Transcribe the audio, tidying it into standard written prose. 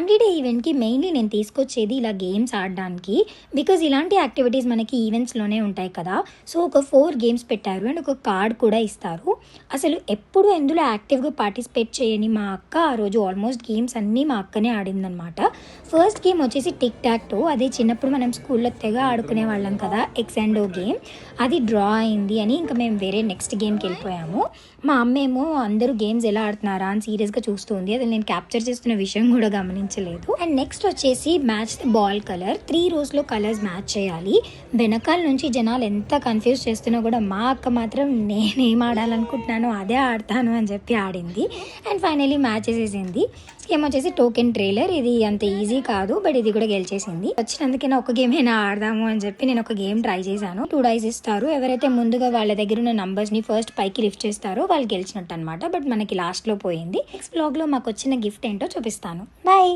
Everyday ఈవెంట్కి mainly నేను తీసుకొచ్చేది ఇలా గేమ్స్ ఆడడానికి. బికాజ్ ఇలాంటి యాక్టివిటీస్ మనకి ఈవెంట్స్లోనే ఉంటాయి కదా. సో ఒక 4 గేమ్స్ పెట్టారు అండ్ ఒక కార్డ్ కూడా ఇస్తారు. అసలు ఎప్పుడు ఎందులో యాక్టివ్గా పార్టిసిపేట్ చేయని మా అక్క ఆ రోజు ఆల్మోస్ట్ గేమ్స్ అన్నీ మా అక్కనే ఆడిందనమాట. ఫస్ట్ గేమ్ వచ్చేసి టిక్ టాక్ టో. అదే చిన్నప్పుడు మనం స్కూల్లో తెగ ఆడుకునే వాళ్ళం కదా, ఎక్స్ అండ్ ఓ గేమ్. అది డ్రా అయింది అని ఇంకా మేము వేరే నెక్స్ట్ గేమ్కి వెళ్ళిపోయాము. మా అమ్మ ఏమో అందరూ గేమ్స్ ఎలా ఆడుతున్నారా అని సీరియస్గా చూస్తుంది. అది నేను క్యాప్చర్ చేస్తున్న విషయం కూడా గమనించలేదు. అండ్ నెక్స్ట్ వచ్చేసి match the ball colour. 3 rows colours match చేయాలి. వెనకాల నుంచి జనాలు ఎంత కన్ఫ్యూజ్ చేస్తున్నా కూడా మా అక్క మాత్రం నేనేం ఆడాలనుకుంటున్నానో అదే ఆడతాను అని చెప్పి ఆడింది. అండ్ ఫైనలీ మ్యాచ్ చేసేసింది. గేమ్ వచ్చేసి టోకెన్ ట్రైలర్. ఇది అంత ఈజీ కాదు, బట్ ఇది కూడా గెలిచేసింది. వచ్చినందుకే ఒక గేమ్ అయినా ఆడదాము అని చెప్పి నేను ఒక గేమ్ ట్రై చేశాను. 2 dice ఇస్తారు. ఎవరైతే ముందుగా వాళ్ళ దగ్గర ఉన్న నంబర్స్ని ఫస్ట్ పైకి లిఫ్ట్ చేస్తారో వాళ్ళు గెలిచినట్టు అనమాట. బట్ మనకి లాస్ట్లో పోయింది. నెక్స్ట్ బ్లాగ్లో మాకు వచ్చిన గిఫ్ట్ ఏంటో చూపిస్తాను. బాయ్.